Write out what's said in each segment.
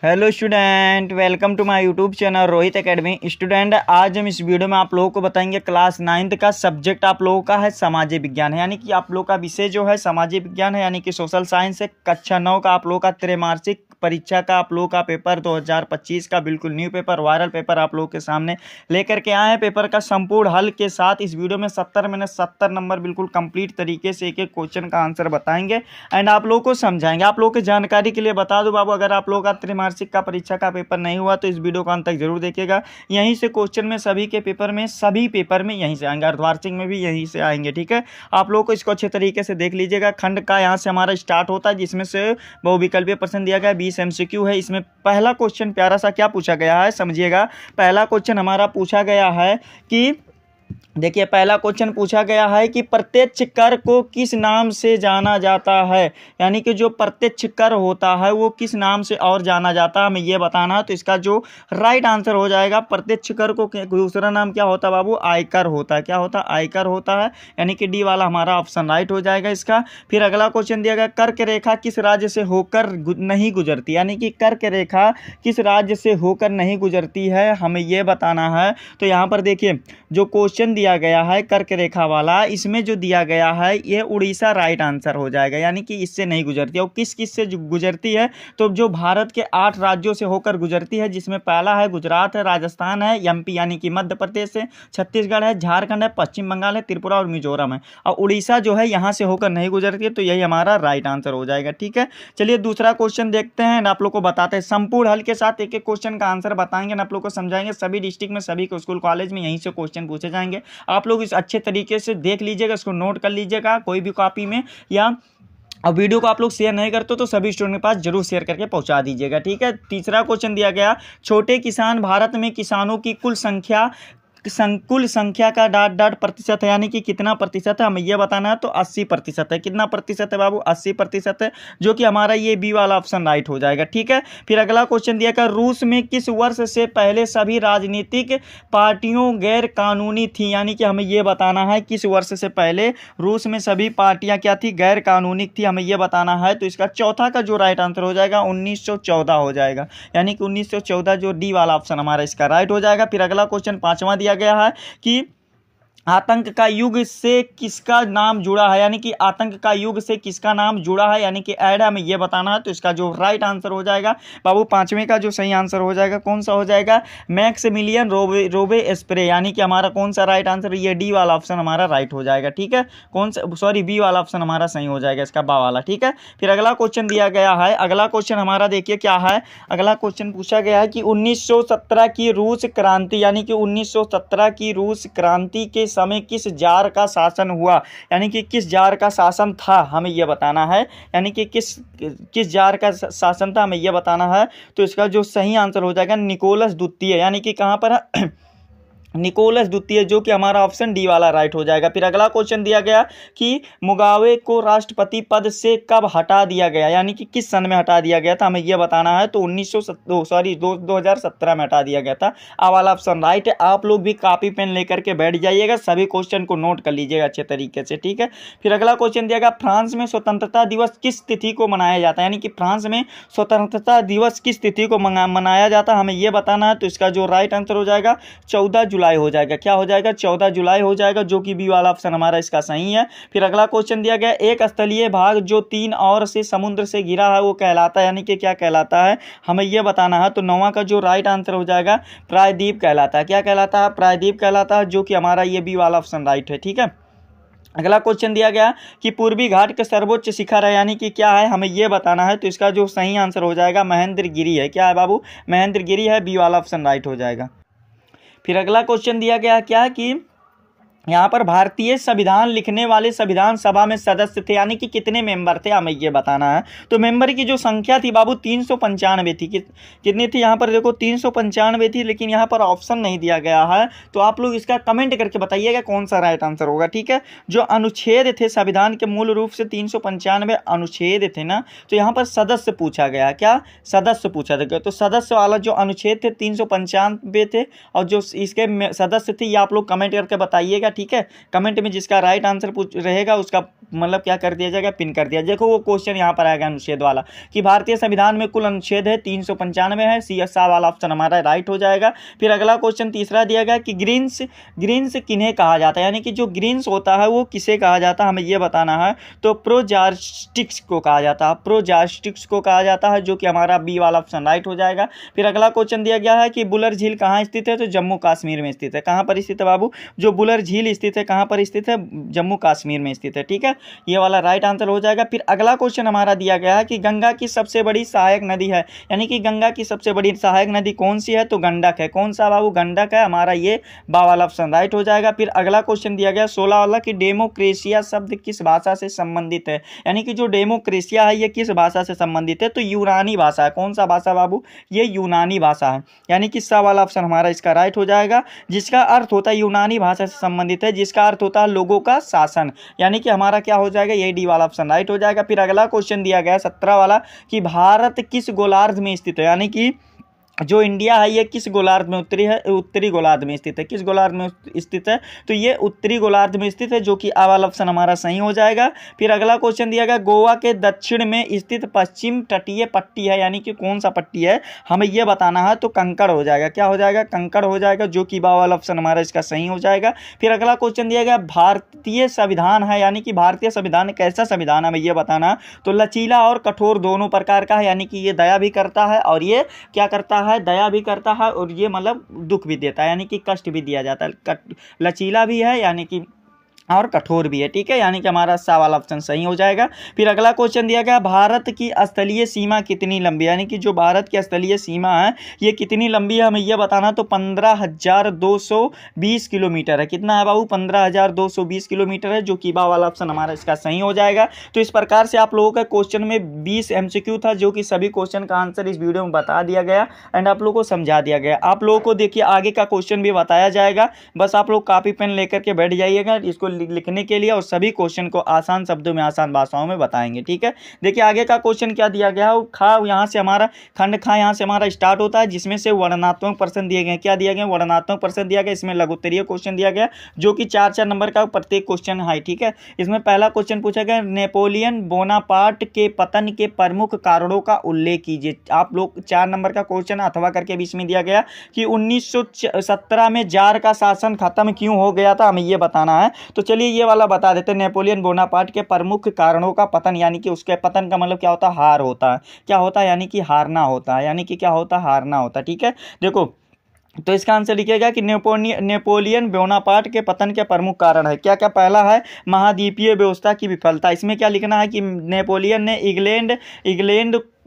Hello student, welcome to my YouTube channel Rohit Academy. Student, आज हम इस वीडियो में आप लोगों को बताएंगे क्लास 9th का सब्जेक्ट आप लोगों का है सामाजिक विज्ञान है, यानी कि आप लोगों का विषय जो है सामाजिक विज्ञान है, यानी कि सोशल साइंस है। कक्षा 9 का आप लोगों का त्रैमासिक परीक्षा का आप लोगों का पेपर 2025 का बिल्कुल न्यू पेपर, वायरल पेपर आप लोगों के सामने लेकर के आए हैं। पेपर का संपूर्ण हल के साथ इस वीडियो में 70 में 70 नंबर बिल्कुल कंप्लीट तरीके से एक एक क्वेश्चन का आंसर बताएंगे एंड आप लोगों को समझाएंगे। आप लोगों की जानकारी के लिए बता दूं बाबू, अगर आप लोगों का त्रैमासिक का परीक्षा का पेपर नहीं हुआ तो इस वीडियो को अंत तक जरूर देखिएगा। यहीं से क्वेश्चन में सभी के पेपर में सभी पेपर में यहीं से आएंगे, अर्धवार्षिक में भी यहीं से आएंगे। ठीक है, आप लोगों को इसको अच्छे तरीके से देख लीजिएगा। खंड का यहाँ से हमारा स्टार्ट होता है, जिसमें से बहुविकल्पीय प्रश्न दिया गया 20 MCQ है। इसमें पहला क्वेश्चन प्यारा सा क्या पूछा गया है, समझिएगा। पहला क्वेश्चन हमारा पूछा गया है कि देखिए, पहला क्वेश्चन पूछा गया है कि प्रत्यक्ष कर को किस नाम से जाना जाता है, यानी कि जो प्रत्यक्ष कर होता है वो किस नाम से और जाना जाता है, हमें ये बताना है। तो इसका जो राइट आंसर हो जाएगा, प्रत्यक्ष कर को दूसरा नाम क्या होता है बाबू, आयकर होता है। क्या होता है, आयकर होता है, यानी कि डी वाला हमारा ऑप्शन राइट हो जाएगा इसका। फिर अगला क्वेश्चन दिया गया, कर्क रेखा किस राज्य से होकर नहीं गुजरती, यानी कि कर्क रेखा किस राज्य से होकर नहीं गुजरती है, हमें ये बताना है। तो यहाँ पर देखिए, जो क्वेश्चन दिया गया है कर्क रेखा वाला, इसमें जो दिया गया है ये उड़ीसा राइट आंसर हो जाएगा, यानी कि इससे नहीं गुजरती। और किस किस से गुजरती है, तो जो भारत के 8 राज्यों से होकर गुजरती है, जिसमें पहला है गुजरात है, राजस्थान है, MP यानी कि मध्य प्रदेश है, छत्तीसगढ़ है, झारखंड है, पश्चिम बंगाल है, त्रिपुरा और मिजोरम है। और उड़ीसा जो है यहाँ से होकर नहीं गुजरती है, तो यही हमारा राइट आंसर हो जाएगा। ठीक है, चलिए दूसरा क्वेश्चन देखते हैं, आप लोग को बताते हैं। संपूर्ण हल के साथ एक एक क्वेश्चन का आंसर बताएंगे, आप लोग को समझाएंगे। सभी डिस्ट्रिक्ट में सभी स्कूल कॉलेज में यहीं से क्वेश्चन पूछे जाएंगे। आप लोग इस अच्छे तरीके से देख लीजिएगा, इसको नोट कर लीजिएगा कोई भी कॉपी में, या और वीडियो को आप लोग शेयर नहीं करते तो सभी स्टूडेंट के पास जरूर शेयर करके पहुंचा दीजिएगा। ठीक है, तीसरा क्वेश्चन दिया गया, छोटे किसान भारत में किसानों की कुल संख्या का डॉट डॉट प्रतिशत है, यानी कि कितना प्रतिशत है, हमें यह बताना है। तो 80% है। कितना प्रतिशत है बाबू, 80% है, जो कि हमारा ये बी वाला ऑप्शन राइट हो जाएगा। ठीक है, फिर अगला क्वेश्चन दिया गया, रूस में किस वर्ष से पहले सभी राजनीतिक पार्टियों गैर कानूनी थी, यानी कि हमें यह बताना है किस वर्ष से पहले रूस में सभी पार्टियां क्या थी, गैर कानूनी थी, हमें यह बताना है। तो इसका चौथा का जो राइट आंसर हो जाएगा 1914 हो जाएगा, यानी कि 1914 जो डी वाला ऑप्शन हमारा इसका राइट हो जाएगा। फिर अगला क्वेश्चन पांचवा दिया गया है कि आतंक का युग से किसका नाम जुड़ा है, यानी कि आतंक का युग से किसका नाम जुड़ा है, यानी कि ऐड, हमें यह बताना है। तो इसका जो राइट आंसर हो जाएगा बाबू, पांचवें का जो सही आंसर हो जाएगा कौन सा हो जाएगा, मैक्सिमिलियन रोबेस्पियरे, यानी कि हमारा कौन सा राइट आंसर, ये डी वाला ऑप्शन हमारा राइट हो जाएगा। ठीक है, कौन सा, सॉरी, बी वाला ऑप्शन हमारा सही हो जाएगा, इसका बा वाला। ठीक है, फिर अगला क्वेश्चन दिया गया है, अगला क्वेश्चन हमारा देखिए क्या है। अगला क्वेश्चन पूछा गया है कि 1917 की रूस क्रांति, यानी कि 1917 की रूस क्रांति के समय किस जार का शासन हुआ, यानी कि किस जार का शासन था, हमें यह बताना है, यानी कि किस जार का शासन था, हमें यह बताना है। तो इसका जो सही आंसर हो जाएगा निकोलस द्वितीय, यानी कि कहां पर है निकोलस द्वितीय, जो कि हमारा ऑप्शन डी वाला राइट हो जाएगा। फिर अगला क्वेश्चन दिया गया कि मुगाबे को राष्ट्रपति पद से कब हटा दिया गया, यानी कि किस सन में हटा दिया गया था, हमें यह बताना है। तो 2017 में हटा दिया गया था, आ वाला ऑप्शन राइट है। आप लोग भी कॉपी पेन लेकर के बैठ जाइएगा, सभी क्वेश्चन को नोट कर लीजिएगा अच्छे तरीके से। ठीक है, फिर अगला क्वेश्चन दिया गया, फ्रांस में स्वतंत्रता दिवस किस तिथि को मनाया जाता है, यानी कि फ्रांस में स्वतंत्रता दिवस किस तिथि को मनाया जाता है, हमें यह बताना है। तो इसका जो राइट आंसर हो जाएगा 14 जुलाई हो जाएगा। क्या हो जाएगा, 14 जुलाई हो जाएगा, जो कि बी वाला ऑप्शन हमारा इसका सही है। फिर अगला क्वेश्चन दिया गया, एक स्थलीय भाग जो 3 ओर से समुद्र से घिरा है वो कहलाता है, यानी कि क्या कहलाता है, हमें यह बताना है। तो 9वां का जो राइट आंसर हो जाएगा प्रायद्वीप कहलाता है। क्या कहलाता है, प्रायद्वीप कहलाता है, जो कि हमारा ये बी वाला ऑप्शन राइट है। ठीक है, अगला क्वेश्चन दिया गया कि पूर्वी घाट का सर्वोच्च शिखर है, यानी कि क्या है, हमें यह बताना है। तो इसका जो सही आंसर हो जाएगा महेंद्रगिरी है। क्या है बाबू, महेंद्रगिरी है, बी वाला ऑप्शन राइट हो जाएगा। फिर अगला क्वेश्चन दिया गया क्या कि यहाँ पर भारतीय संविधान लिखने वाले संविधान सभा में सदस्य थे, यानी कि कितने मेंबर थे, हमें ये बताना है। तो मेंबर की जो संख्या थी बाबू 395 थी। कितनी थी, यहाँ पर देखो 395 थी, लेकिन यहाँ पर ऑप्शन नहीं दिया गया है। तो आप लोग इसका कमेंट करके बताइएगा कौन सा राइट आंसर होगा। ठीक है, जो अनुच्छेद थे संविधान के मूल रूप से 395 अनुच्छेद थे ना, तो यहाँ पर सदस्य पूछा गया, क्या सदस्य पूछा गया। तो सदस्य वाला जो अनुच्छेद थे 395 थे, और जो इसके सदस्य थे ये आप लोग कमेंट करके बताइएगा। ठीक है। कमेंट में जिसका राइट आंसर पूछ रहेगा उसका मतलब क्या कर दिया जाएगा, पिन कर दिया। देखो वो क्वेश्चन यहाँ पर आएगा अनुच्छेद वाला कि भारतीय संविधान में कुल अनुच्छेद है 395 है, सी वाला ऑप्शन हमारा राइट हो जाएगा। फिर अगला क्वेश्चन तीसरा दिया गया कि ग्रीन्स ग्रीन्स किन्हें कहा जाता है, यानी कि जो ग्रीन्स होता है वो किसे कहा जाता है, हमें ये बताना है। तो प्रोजास्टिक्स को कहा जाता है, प्रोजास्टिक्स को कहा जाता है, जो कि हमारा बी वाला ऑप्शन राइट हो जाएगा। फिर अगला क्वेश्चन दिया गया है कि बुलर झील कहाँ स्थित है, तो जम्मू कश्मीर में स्थित है। कहाँ पर स्थित है बाबू, जो बुलर झील स्थित है कहाँ पर स्थित है, जम्मू कश्मीर में स्थित है, ठीक है। ये वाला राइट आंसर हो जाएगा। फिर अगला क्वेश्चन हमारा दिया गया है कि गंगा की सबसे बड़ी सहायक नदी है, यानी कि गंगा की सबसे बड़ी सहायक नदी कौन सी है, तो गंडक है। कौन सा बाबू, गंडक है, हमारा ये बा वाला ऑप्शन राइट हो जाएगा। फिर अगला क्वेश्चन दिया गया 16 वाला कि डेमोक्रेसिया शब्द किस भाषा से संबंधित है, यानी कि जो डेमोक्रेसिया है ये किस भाषा से संबंधित है, तो यूनानी भाषा है। कौन सा भाषा बाबू, ये यूनानी भाषा है, यानी कि सा वाला ऑप्शन हमारा इसका राइट हो जाएगा। जिसका अर्थ होता है यूनानी भाषा से संबंधित है, जिसका अर्थ होता है लोगों का शासन, यानी कि हमारा क्या हो जाएगा, ये डी वाला ऑप्शन राइट हो जाएगा। फिर अगला क्वेश्चन दिया गया 17 वाला कि भारत किस गोलार्ध में स्थित है, यानी कि जो इंडिया है ये किस गोलार्ध में उत्तरी गोलार्ध में स्थित है। किस गोलार्ध में स्थित है, तो ये उत्तरी गोलार्ध में स्थित है, जो कि आ वाला ऑप्शन हमारा सही हो जाएगा। फिर अगला क्वेश्चन दिया गया गोवा के दक्षिण में स्थित पश्चिम तटीय पट्टी है, यानी कि कौन सा पट्टी है हमें ये बताना है, तो कंकड़ हो जाएगा। क्या हो जाएगा, कंकड़ हो जाएगा, जो कि बा वाला ऑप्शन हमारा इसका सही हो जाएगा। फिर अगला क्वेश्चन दिया गया भारतीय संविधान है, यानी कि भारतीय संविधान कैसा संविधान है हमें ये बताना, तो लचीला और कठोर दोनों प्रकार का है, यानी कि ये दया भी करता है और ये क्या करता है, दया भी करता है, और ये मतलब दुख भी देता है, यानी कि कष्ट भी दिया जाता है। लचीला भी है यानी कि और कठोर भी है, ठीक है, यानी कि हमारा सा वाला ऑप्शन सही हो जाएगा। फिर अगला क्वेश्चन दिया गया भारत की स्थलीय सीमा कितनी लंबी, यानी कि जो भारत की स्थलीय सीमा है ये कितनी लंबी है हमें यह बताना, तो 15,220 किलोमीटर है। कितना है बाबू, 15,220 किलोमीटर है, जो कि बा वाला ऑप्शन हमारा इसका सही हो जाएगा। तो इस प्रकार से आप लोगों का क्वेश्चन में 20 MCQ था, जो कि सभी क्वेश्चन का आंसर इस वीडियो में बता दिया गया एंड आप लोगों को समझा दिया गया। आप लोगों को देखिए आगे का क्वेश्चन भी बताया जाएगा, बस आप लोग कॉपी पेन लेकर के बैठ जाइएगा इसको लिखने के लिए, और सभी क्वेश्चन को आसान शब्दों में आसान भाषाओं में बताएंगे, ठीक है। देखिए आगे का क्वेश्चन क्या दिया गया है, खा यहाँ से हमारा खंड खा यहाँ से हमारा स्टार्ट होता है, जिसमें से वर्णनात्मक प्रश्न दिए गए। क्या दिया गया, वर्णनात्मक प्रश्न दिया गया। इसमें लघुत्तरीय क्वेश्चन दिया गया, जो कि 4-4 नंबर का प्रत्येक क्वेश्चन है, ठीक है। इसमें पहला क्वेश्चन पूछा गया नेपोलियन बोनापार्ट के पतन के प्रमुख कारणों का उल्लेख कीजिए। आप लोग 4 नंबर का क्वेश्चन अथवा करके बीच में दिया गया कि 1917 में जार का शासन खत्म क्यों हो गया था, हमें ये बताना है। तो चलिए ये वाला बता देते हैं, नेपोलियन बोनापार्ट के प्रमुख कारणों का पतन, यानी कि उसके पतन का मतलब क्या होता है, हार होता है। क्या होता है, यानी कि हारना होता है, यानी कि क्या होता है, हारना होता है, ठीक है। देखो तो इसका आंसर लिखिएगा कि नेपोलियन बोनापार्ट के पतन के प्रमुख कारण है क्या क्या। पहला है महाद्वीपीय व्यवस्था की विफलता। इसमें क्या लिखना है कि नेपोलियन ने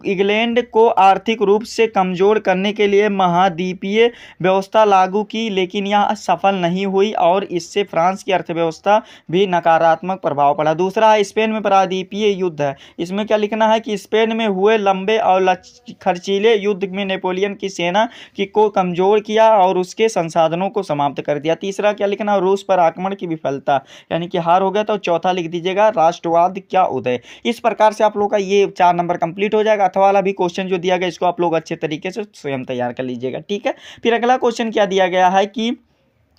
इंग्लैंड को आर्थिक रूप से कमजोर करने के लिए महाद्वीपीय व्यवस्था लागू की, लेकिन यह सफल नहीं हुई और इससे फ्रांस की अर्थव्यवस्था भी नकारात्मक प्रभाव पड़ा। दूसरा है स्पेन में प्रायद्वीपीय युद्ध है। इसमें क्या लिखना है कि स्पेन में हुए लंबे और खर्चीले युद्ध में नेपोलियन की सेना को कमजोर किया और उसके संसाधनों को समाप्त कर दिया। तीसरा क्या लिखना, रूस पर आक्रमण की विफलता, यानी कि हार हो गया। तो चौथा लिख दीजिएगा राष्ट्रवाद क्या उदय। इस प्रकार से आप लोग का ये 4 नंबर कंप्लीट हो जाएगा। अथवा वाला भी क्वेश्चन जो दिया गया इसको आप लोग अच्छे तरीके से स्वयं तैयार कर लीजिएगा, ठीक है। फिर अगला क्वेश्चन क्या दिया गया है कि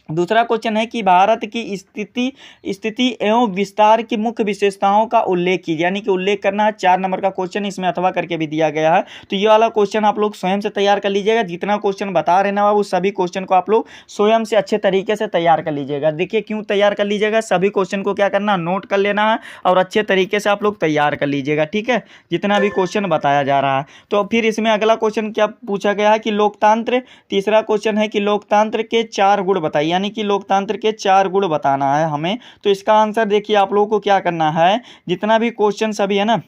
दूसरा क्वेश्चन है कि भारत की स्थिति एवं विस्तार की मुख्य विशेषताओं का उल्लेख कीजिए, यानी कि उल्लेख करना है। 4 नंबर का क्वेश्चन इसमें अथवा करके भी दिया गया है। तो ये वाला क्वेश्चन आप लोग स्वयं से तैयार कर लीजिएगा। जितना क्वेश्चन बता रहे ना वो सभी क्वेश्चन को आप लोग स्वयं से अच्छे तरीके से तैयार कर लीजिएगा। देखिए क्यों तैयार कर लीजिएगा, सभी क्वेश्चन को क्या करना, नोट कर लेना है और अच्छे तरीके से आप लोग तैयार कर लीजिएगा, ठीक है, जितना भी क्वेश्चन बताया जा रहा है। तो फिर इसमें अगला क्वेश्चन क्या पूछा गया है कि लोकतंत्र। तीसरा क्वेश्चन है कि लोकतंत्र के 4 गुण बताइए, यानी कि लोकतंत्र के 4 गुण बताना है हमें। तो इसका आंसर देखिए आप लोगों को क्या करना है, जितना भी क्वेश्चन सभी है ना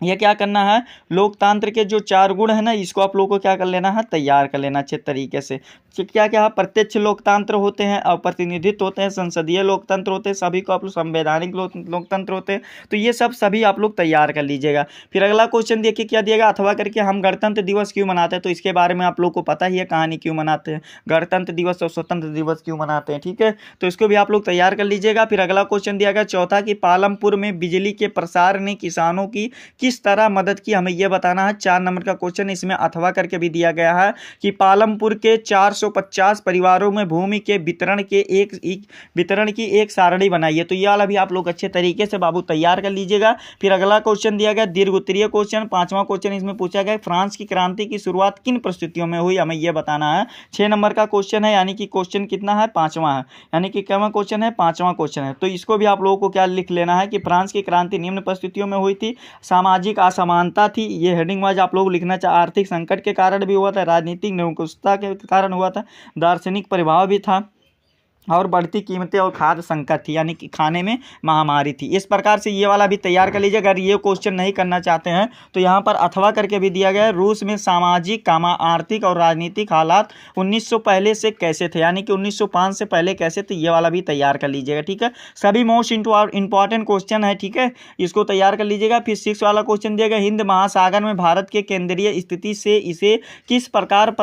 ये क्या करना है, लोकतंत्र के जो 4 गुण है ना इसको आप लोगों को क्या कर लेना है, तैयार कर लेना अच्छे तरीके से। क्या क्या है, प्रत्यक्ष लोकतंत्र होते हैं, अप्रतिनिधित्व होते हैं, संसदीय लोकतंत्र होते हैं, सभी को आप लोग संवैधानिक लोकतंत्र होते हैं। तो ये सब सभी आप लोग तैयार कर लीजिएगा। फिर अगला क्वेश्चन देखिए क्या दिएगा, अथवा करके हम गणतंत्र दिवस क्यों मनाते हैं। तो इसके बारे में आप लोग को पता ही है कहानी, क्यों मनाते हैं गणतंत्र दिवस और स्वतंत्र दिवस क्यों मनाते हैं, ठीक है। तो इसको भी आप लोग तैयार कर लीजिएगा। फिर अगला क्वेश्चन दिया गया चौथा कि पालमपुर में बिजली के प्रसार ने किसानों की किस तरह मदद की, हमें यह बताना है। 4 नंबर का क्वेश्चन इसमें अथवा करके भी दिया गया है कि पालमपुर के 450 परिवारों में भूमि के वितरण की एक सारणी बनाइए। तो यह वाला भी आप लोग अच्छे तरीके से बाबू तैयार कर लीजिएगा। फिर अगला क्वेश्चन दिया गया दीर्घ उत्तरीय क्वेश्चन, 5वां क्वेश्चन इसमें पूछा गया फ्रांस की क्रांति की शुरुआत किन परिस्थितियों में हुई, हमें यह बताना है। 6 नंबर का क्वेश्चन है, यानी कि क्वेश्चन कितना है, 5वां है, यानी कि क्या क्वेश्चन है, 5वां क्वेश्चन है। तो इसको भी आप लोगों को क्या लिख लेना है कि फ्रांस की क्रांति निम्न परिस्थितियों में हुई थी, सामाजिक असमानता थी, ये हेडिंग वाइज आप लोग लिखना चाहिए, आर्थिक संकट के कारण भी हुआ था, राजनीतिक निरंकुशता के कारण हुआ था, दार्शनिक प्रभाव भी था, और बढ़ती कीमतें और खाद्य संकट थी, यानी कि खाने में महामारी थी। इस प्रकार से ये वाला भी तैयार कर लीजिए। अगर ये क्वेश्चन नहीं करना चाहते हैं तो यहाँ पर अथवा करके भी दिया गया है, रूस में सामाजिक आर्थिक और राजनीतिक हालात 1900 पहले से कैसे थे, यानी कि 1905 से पहले कैसे थे, ये वाला भी तैयार कर लीजिएगा। ठीक है, सभी मोस्ट इंपॉर्टेंट क्वेश्चन है। ठीक है, इसको तैयार कर लीजिएगा। फिर 6 वाला क्वेश्चन दिया गया हिंद महासागर में भारत के केंद्रीय स्थिति से इसे किस प्रकार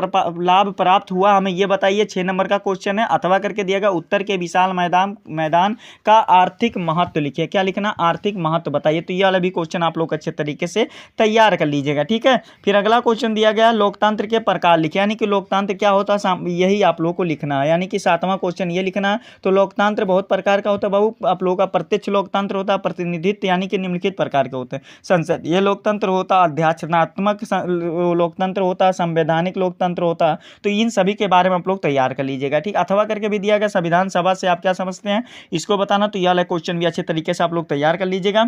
लाभ प्राप्त हुआ, हमें यह बताइए। 6 नंबर का क्वेश्चन है, अथवा करके दिया गया उत्तर के विशाल मैदान का आर्थिक महत्व लिखिए। क्या लिखना, आर्थिक महत्व बताइए। तो ये वाला भी क्वेश्चन आप लोग अच्छे तरीके से तैयार कर लीजिएगा। ठीक है, फिर अगला क्वेश्चन दिया गया लोकतंत्र के प्रकार लिखिए, यानी कि लोकतंत्र क्या होता है, यही आप लोग को लिखना है। यानी कि 7वां क्वेश्चन ये लिखना है। तो लोकतंत्र बहुत प्रकार का होता है बाबू, आप लोगों का प्रत्यक्ष लोकतंत्र होता है, प्रतिनिधित्व यानी कि निम्नलिखित प्रकार के होते हैं, संसद ये लोकतंत्र होता है, अध्याचनात्मक लोकतंत्र होता है, संवैधानिक लोकतंत्र होता है। तो इन सभी के बारे में आप लोग तैयार कर लीजिएगा। ठीक, अथवा करके भी दिया गया संविधान सभा से आप क्या समझते हैं, इसको बताना। तो यह वाला क्वेश्चन भी अच्छे तरीके से आप लोग तैयार कर लीजिएगा।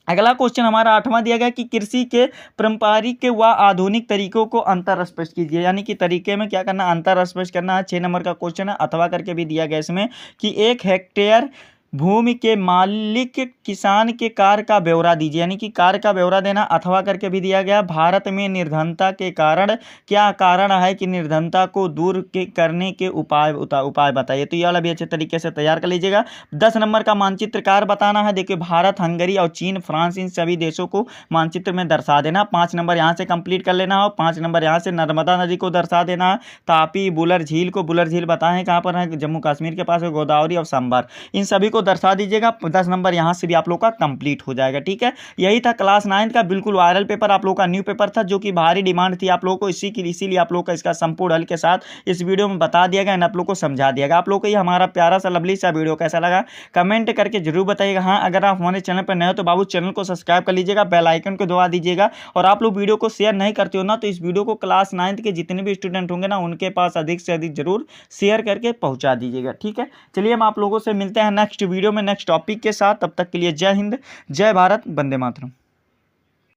अगला क्वेश्चन हमारा 8वां दिया गया कि कृषि के पारंपरिक व आधुनिक तरीकों को अंतर स्पष्ट कीजिए, यानी कि तरीके में क्या करना, अंतर स्पष्ट करना है। 6 नंबर का क्वेश्चन है, अथवा करके भी दिया गया इसमें कि 1 हेक्टेयर भूमि के मालिक किसान के कार्य का ब्यौरा दीजिए, यानी कि कार्य का ब्यौरा देना। अथवा करके भी दिया गया भारत में निर्धनता के कारण क्या कारण है कि निर्धनता को दूर करने के उपाय बताइए। तो ये वाला भी अच्छे तरीके से तैयार कर लीजिएगा। 10 नंबर का मानचित्रकार बताना है। देखिए भारत, हंगरी और चीन, फ्रांस, इन सभी देशों को मानचित्र में दर्शा देना। 5 नंबर यहाँ से कंप्लीट कर लेना हो। 5 नंबर यहाँ से नर्मदा नदी को दर्शा देना है। तापी, बुलर झील को, बुलर झील बताएं कहाँ पर है, जम्मू कश्मीर के पास है, गोदावरी और संबर, इन सभी को दर्शा दीजिएगा। 10 नंबर यहां से भी आप लोग का कंप्लीट हो जाएगा। ठीक है, यही था क्लास 9 का बिल्कुल वायरल पेपर, आप लोग का न्यू पेपर था, जो कि भारी डिमांड थी आप लोगों को, इसीलिए आप लोग का इसका संपूर्ण हल के साथ इस वीडियो में बता दिया गया, आप लोग को समझा दिया गया। आप लोग को ये हमारा प्यारा सा लवली सा वीडियो कैसा लगा कमेंट करके जरूर बताइएगा। हाँ, अगर आप हमारे चैनल पर नए हो तो बाबू चैनल को सब्सक्राइब कर लीजिएगा, बेल आइकन को दबा दीजिएगा। और आप लोग वीडियो को शेयर नहीं करते हो ना, तो इस वीडियो को क्लास 9 के जितने भी स्टूडेंट होंगे ना, उनके पास अधिक से अधिक जरूर शेयर करके पहुंचा दीजिएगा। ठीक है, चलिए हम आप लोगों से मिलते हैं नेक्स्ट वीडियो में नेक्स्ट टॉपिक के साथ। तब तक के लिए जय हिंद, जय भारत, वंदे मातरम।